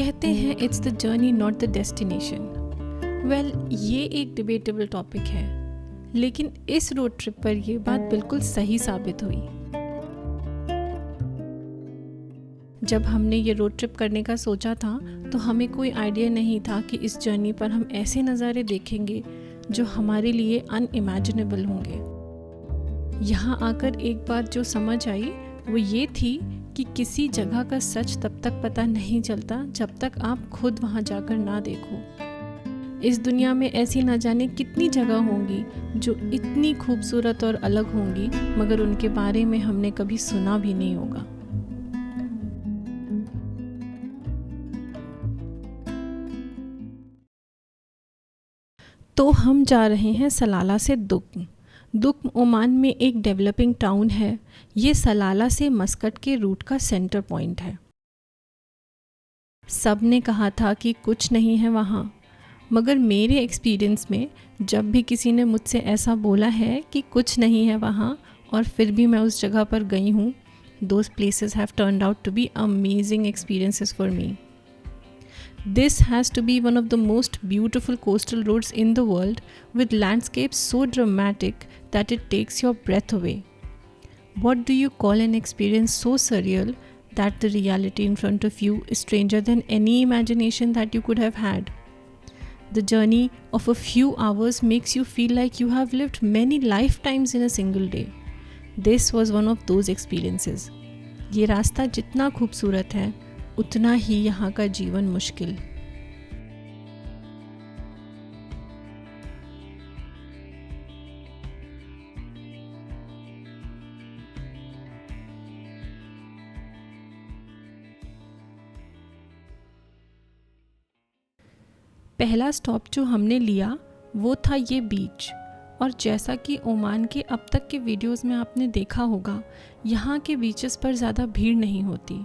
कहते हैं it's the journey not the destination. Well, ये एक डिबेटेबल टॉपिक है, लेकिन इस रोड ट्रिप पर ये बात बिल्कुल सही साबित हुई। जब हमने ये रोड ट्रिप करने का सोचा था तो हमें कोई आइडिया नहीं था कि इस जर्नी पर हम ऐसे नज़ारे देखेंगे जो हमारे लिए अनइमेजिनेबल होंगे। यहाँ आकर एक बात जो समझ आई वो ये थी कि किसी जगह का सच तब तक पता नहीं चलता जब तक आप खुद वहाँ जाकर ना देखो। इस दुनिया में ऐसी ना जाने कितनी जगह होंगी जो इतनी खूबसूरत और अलग होंगी, मगर उनके बारे में हमने कभी सुना भी नहीं होगा। तो हम जा रहे हैं सलाला से दुक्म। दुक्म ओमान में एक डेवलपिंग टाउन है। ये सलाला से मस्कट के रूट का सेंटर पॉइंट है। सब ने कहा था कि कुछ नहीं है वहाँ, मगर मेरे एक्सपीरियंस में जब भी किसी ने मुझसे ऐसा बोला है कि कुछ नहीं है वहाँ और फिर भी मैं उस जगह पर गई हूँ, those places have turned out to be amazing experiences for me. This has to be one of the most beautiful coastal roads in the world, with landscapes so dramatic that it takes your breath away. What do you call an experience so surreal that the reality in front of you is stranger than any imagination that you could have had? The journey of a few hours makes you feel like you have lived many lifetimes in a single day. This was one of those experiences. ये रास्ता जितना खूबसूरत है उतना ही यहाँ का जीवन मुश्किल। पहला स्टॉप जो हमने लिया वो था ये बीच, और जैसा कि ओमान के अब तक के वीडियोस में आपने देखा होगा, यहाँ के बीचेस पर ज़्यादा भीड़ नहीं होती।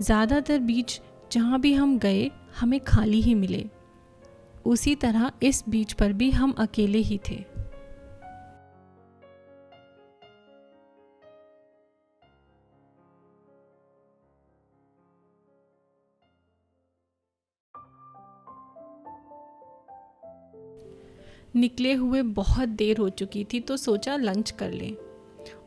ज़्यादातर बीच जहाँ भी हम गए हमें खाली ही मिले। उसी तरह इस बीच पर भी हम अकेले ही थे। निकले हुए बहुत देर हो चुकी थी तो सोचा लंच कर लें,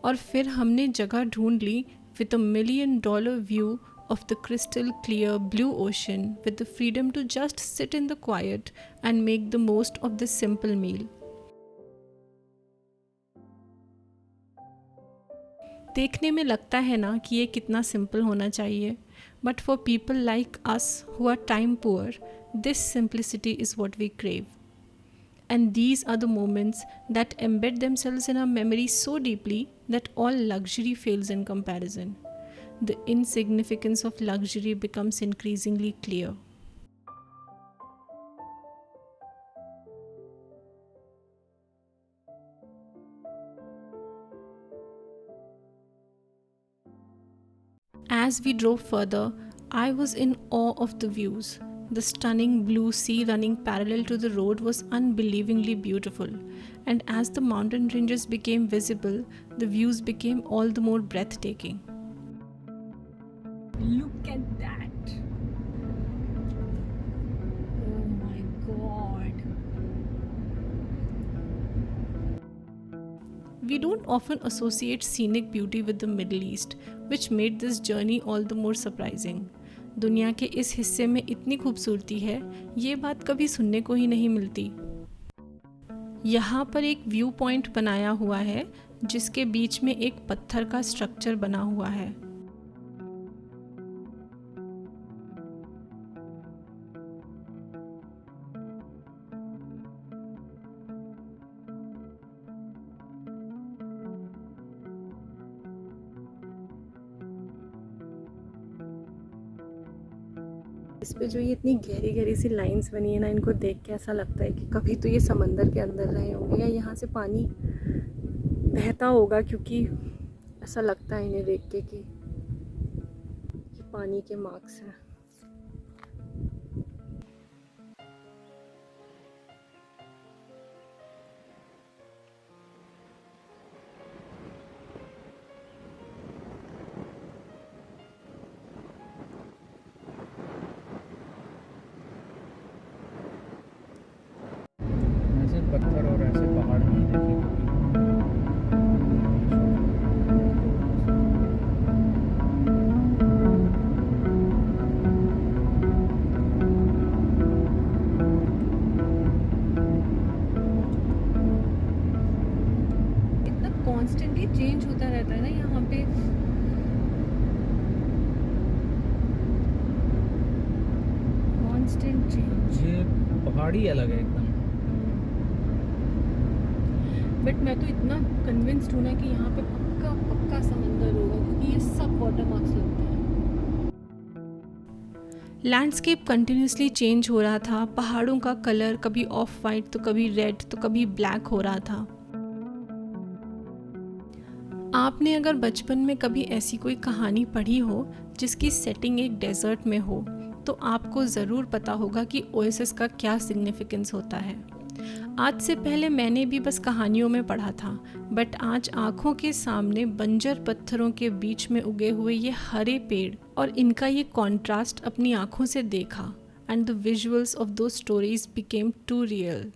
और फिर हमने जगह ढूंढ ली विद $1 million view of the crystal clear blue ocean, with the freedom to just sit in the quiet and make the most of this simple meal. देखने में लगता है ना कि ये कितना सिंपल होना चाहिए, but for people like us who are time poor, this simplicity is what we crave. And these are the moments that embed themselves in our memory so deeply that all luxury fails in comparison. The insignificance of luxury becomes increasingly clear. As we drove further, I was in awe of the views. The stunning blue sea running parallel to the road was unbelievably beautiful, and as the mountain ranges became visible, the views became all the more breathtaking. Look at that! Oh my god! We don't often associate scenic beauty with the Middle East, which made this journey all the more surprising. दुनिया के इस हिस्से में इतनी खूबसूरती है, ये बात कभी सुनने को ही नहीं मिलती। यहाँ पर एक व्यू पॉइंट बनाया हुआ है जिसके बीच में एक पत्थर का स्ट्रक्चर बना हुआ है। इस पे जो ये इतनी गहरी गहरी सी लाइंस बनी है ना, इनको देख के ऐसा लगता है कि कभी तो ये समंदर के अंदर रहे होंगे या यहाँ से पानी बहता होगा, क्योंकि ऐसा लगता है इन्हें देख के कि ये पानी के मार्क्स हैं। Instant change. ये पहाड़ी अलग है एकदम। बट मैं तो इतना कन्विंस्ड हूँ ना कि यहाँ पे पक्का पक्का समंदर होगा, क्योंकि ये सब वाटर मार्क्स लगते हैं। लैंडस्केप कंटिन्यूसली चेंज हो रहा था। पहाड़ों का कलर कभी ऑफ वाइट तो कभी रेड तो कभी ब्लैक हो रहा था। आपने अगर बचपन में कभी ऐसी कोई कहानी पढ़ी हो जिसकी सेटिंग एक डेजर्ट में हो, तो आपको ज़रूर पता होगा कि ओएसिस का क्या सिग्निफिकेंस होता है। आज से पहले मैंने भी बस कहानियों में पढ़ा था, बट आज आंखों के सामने बंजर पत्थरों के बीच में उगे हुए ये हरे पेड़ और इनका ये कॉन्ट्रास्ट अपनी आंखों से देखा, and the visuals of those stories became too real.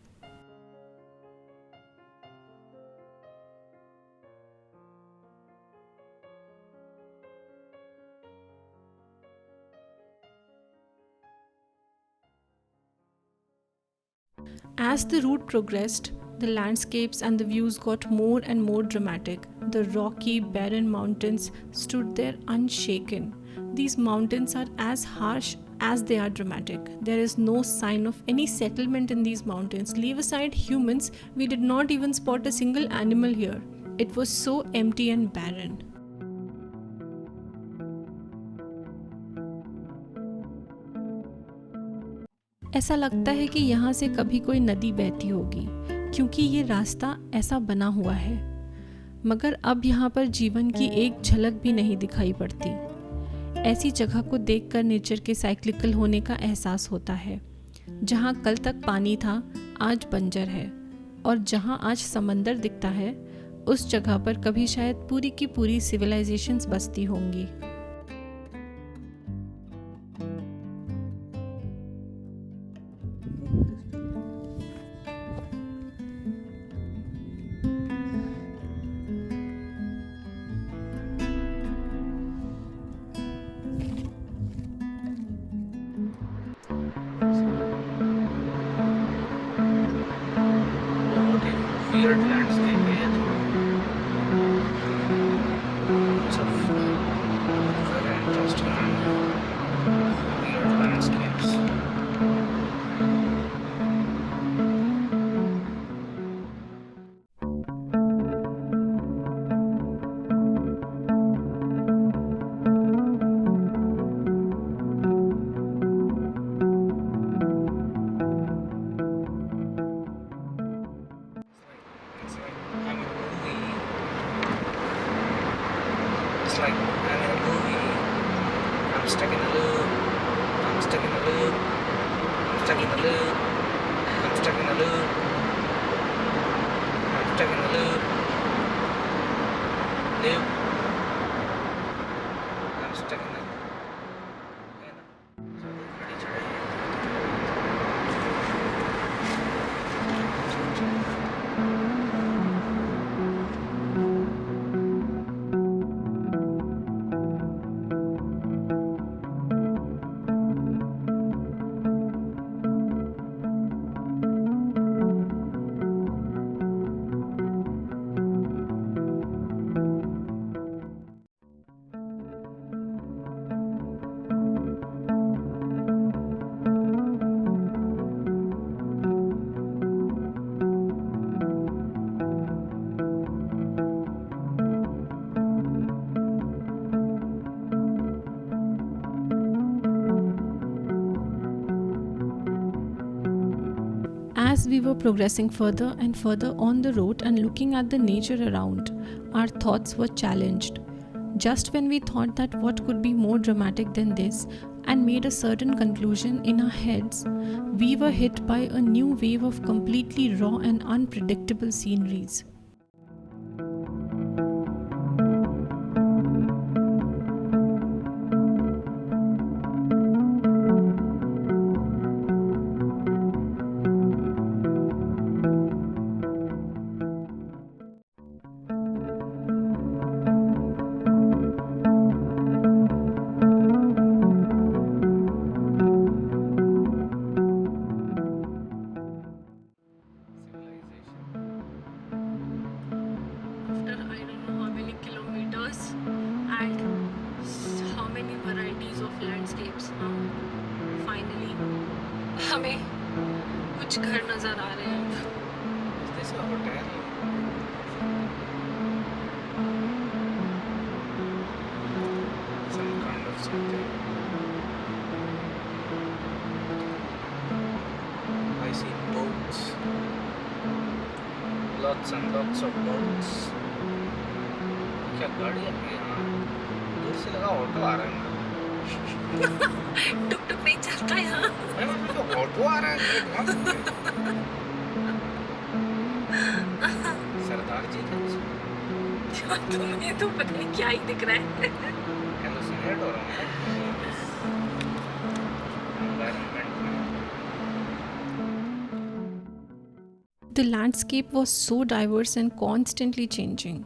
As the route progressed, the landscapes and the views got more and more dramatic. The rocky, barren mountains stood there unshaken. These mountains are as harsh as they are dramatic. There is no sign of any settlement in these mountains. Leave aside humans, we did not even spot a single animal here. It was so empty and barren. ऐसा लगता है कि यहाँ से कभी कोई नदी बहती होगी, क्योंकि ये रास्ता ऐसा बना हुआ है। मगर अब यहाँ पर जीवन की एक झलक भी नहीं दिखाई पड़ती। ऐसी जगह को देखकर नेचर के साइक्लिकल होने का एहसास होता है। जहाँ कल तक पानी था, आज बंजर है, और जहाँ आज समंदर दिखता है, उस जगह पर कभी शायद पूरी की पूरी सिविलाइजेशंस बसती होंगी। weird landscape है ये तो। It's a very interesting weird landscapes. It's like I'm in a movie. I'm stuck in a loop. I'm stuck in a loop. I'm stuck in a loop. I'm stuck in a loop. I'm stuck in a loop. Loop. I'm stuck in a As we were progressing further and further on the road and looking at the nature around, our thoughts were challenged. Just when we thought that what could be more dramatic than this and made a certain conclusion in our heads, we were hit by a new wave of completely raw and unpredictable sceneries. हमें कुछ घर नज़र आ रहे हैं। Is this a hotel? Some kind of something. I see boats. Lots and lots of boats. क्या गाड़ी आ रही है यहाँ? दूर से लगा ऑटो आ रहा है ना। टुक टुक नहीं चलता यहाँ। मैं मतलब तो ऑटो आ रहा है मेरे दिमाग में। सरदार जी थे उसमें। तुम्हें तो पता नहीं क्या ही दिख रहा है। हेलुसिनेट हो रहा हूँ एनवायरनमेंट में। The landscape was so diverse and constantly changing.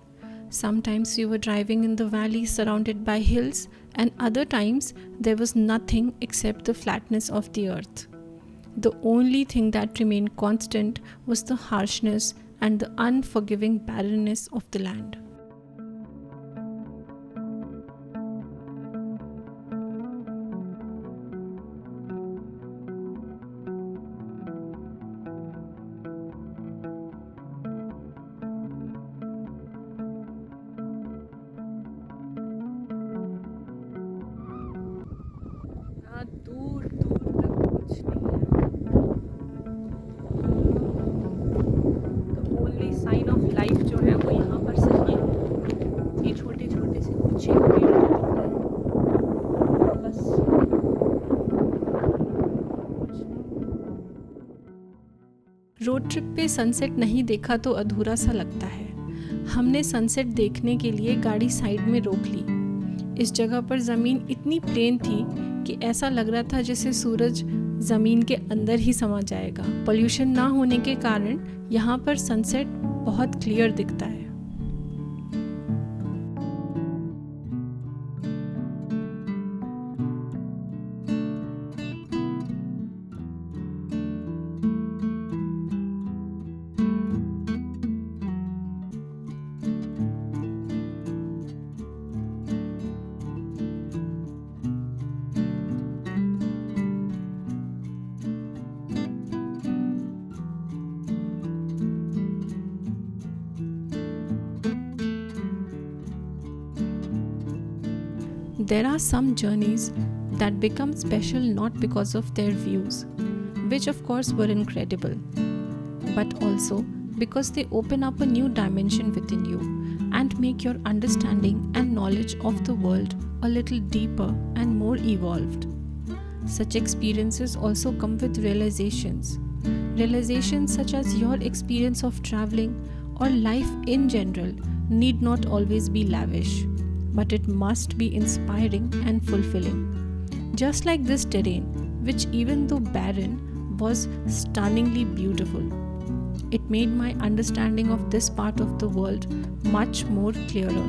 Sometimes we were driving in the valley surrounded by hills, and other times there was nothing except the flatness of the earth. The only thing that remained constant was the harshness and the unforgiving barrenness of the land. दूर दूर तक कुछ नहीं है। The only sign of life जो है वो यहाँ पर सिर्फ ये छोटे छोटे से कुछ पेड़ बस कुछ नहीं। रोड ट्रिप पे सनसेट नहीं देखा तो अधूरा सा लगता है। हमने सनसेट देखने के लिए गाड़ी साइड में रोक ली। इस जगह पर ज़मीन इतनी प्लेन थी कि ऐसा लग रहा था जैसे सूरज ज़मीन के अंदर ही समा जाएगा। पोल्यूशन ना होने के कारण यहाँ पर सनसेट बहुत क्लियर दिखता है। There are some journeys that become special not because of their views, which of course were incredible, but also because they open up a new dimension within you and make your understanding and knowledge of the world a little deeper and more evolved. Such experiences also come with realizations. Realizations such as your experience of traveling or life in general need not always be lavish, but it must be inspiring and fulfilling. Just like this terrain, which even though barren, was stunningly beautiful. It made my understanding of this part of the world much more clearer.